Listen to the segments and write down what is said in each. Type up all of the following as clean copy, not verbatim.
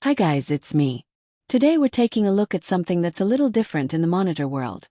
Hi guys, it's me. Today we're taking a look at something that's a little different in the monitor world.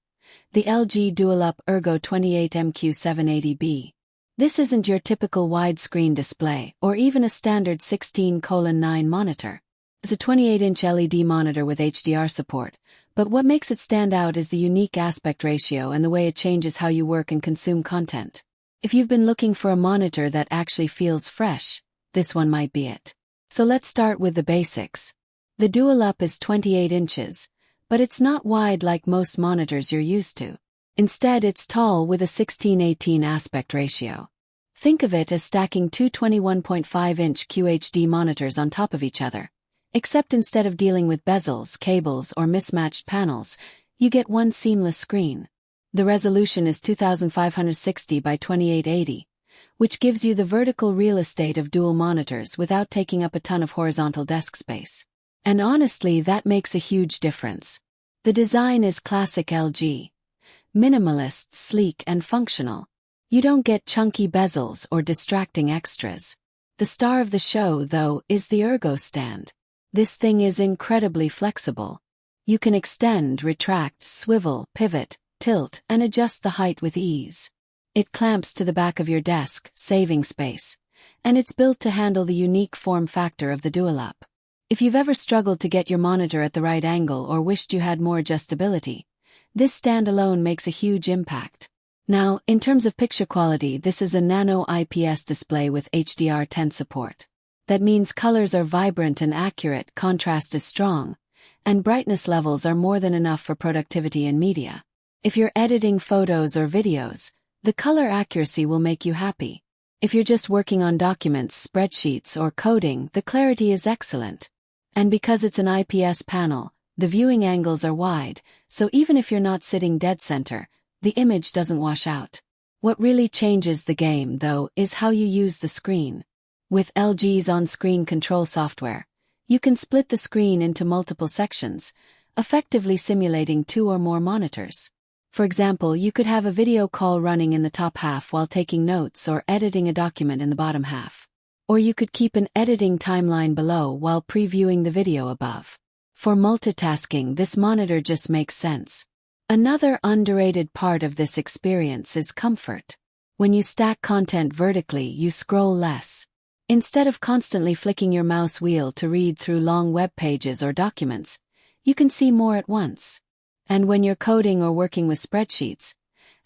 The LG DualUp Ergo 28MQ780-B. This isn't your typical widescreen display, or even a standard 16:9 monitor. It's a 28-inch LED monitor with HDR support, but what makes it stand out is the unique aspect ratio and the way it changes how you work and consume content. If you've been looking for a monitor that actually feels fresh, this one might be it. So let's start with the basics. The DualUp is 28 inches, but it's not wide like most monitors you're used to. Instead, it's tall with a 16:18 aspect ratio. Think of it as stacking two 21.5-inch QHD monitors on top of each other. Except instead of dealing with bezels, cables, or mismatched panels, you get one seamless screen. The resolution is 2560 by 2880. Which gives you the vertical real estate of dual monitors without taking up a ton of horizontal desk space. And honestly, that makes a huge difference. The design is classic LG. Minimalist, sleek, and functional. You don't get chunky bezels or distracting extras. The star of the show, though, is the Ergo stand. This thing is incredibly flexible. You can extend, retract, swivel, pivot, tilt, and adjust the height with ease. It clamps to the back of your desk, saving space. And it's built to handle the unique form factor of the DualUp. If you've ever struggled to get your monitor at the right angle or wished you had more adjustability, this stand alone makes a huge impact. Now, in terms of picture quality, this is a nano IPS display with HDR10 support. That means colors are vibrant and accurate, contrast is strong, and brightness levels are more than enough for productivity in media. If you're editing photos or videos, the color accuracy will make you happy. If you're just working on documents, spreadsheets, or coding, the clarity is excellent. And because it's an IPS panel, the viewing angles are wide, so even if you're not sitting dead center, the image doesn't wash out. What really changes the game, though, is how you use the screen. With LG's on-screen control software, you can split the screen into multiple sections, effectively simulating two or more monitors. For example, you could have a video call running in the top half while taking notes or editing a document in the bottom half. Or you could keep an editing timeline below while previewing the video above. For multitasking, this monitor just makes sense. Another underrated part of this experience is comfort. When you stack content vertically, you scroll less. Instead of constantly flicking your mouse wheel to read through long web pages or documents, you can see more at once. And when you're coding or working with spreadsheets,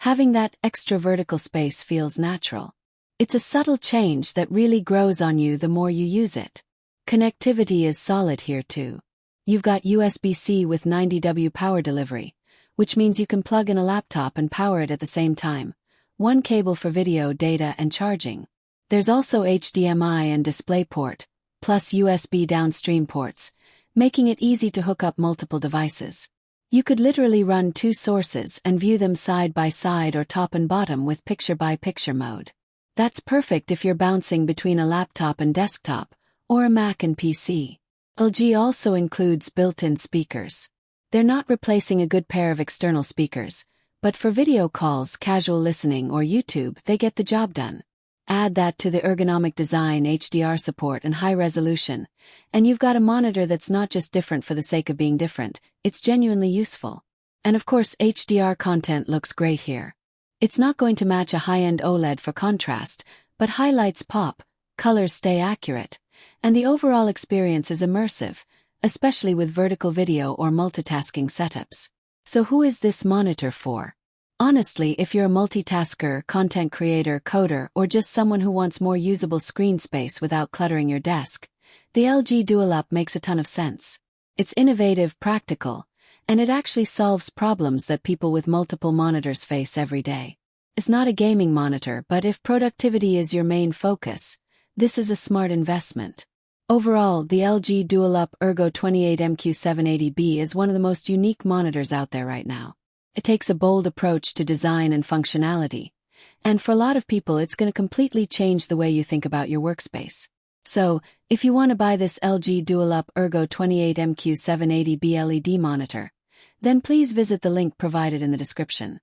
having that extra vertical space feels natural. It's a subtle change that really grows on you the more you use it. Connectivity is solid here too. You've got USB-C with 90W power delivery, which means you can plug in a laptop and power it at the same time. One cable for video, data, and charging. There's also HDMI and DisplayPort, plus USB downstream ports, making it easy to hook up multiple devices. You could literally run two sources and view them side by side or top and bottom with picture-by-picture mode. That's perfect if you're bouncing between a laptop and desktop, or a Mac and PC. LG also includes built-in speakers. They're not replacing a good pair of external speakers, but for video calls, casual listening, or YouTube, they get the job done. Add that to the ergonomic design, HDR support, and high resolution, and you've got a monitor that's not just different for the sake of being different, it's genuinely useful. And of course, HDR content looks great here. It's not going to match a high-end OLED for contrast, but highlights pop, colors stay accurate, and the overall experience is immersive, especially with vertical video or multitasking setups. So who is this monitor for? Honestly, if you're a multitasker, content creator, coder, or just someone who wants more usable screen space without cluttering your desk, the LG DualUp makes a ton of sense. It's innovative, practical, and it actually solves problems that people with multiple monitors face every day. It's not a gaming monitor, but if productivity is your main focus, this is a smart investment. Overall, the LG DualUp Ergo 28MQ780-B is one of the most unique monitors out there right now. It takes a bold approach to design and functionality, and for a lot of people it's going to completely change the way you think about your workspace. So, if you want to buy this LG DualUp Ergo 28MQ780-B LED monitor, then please visit the link provided in the description.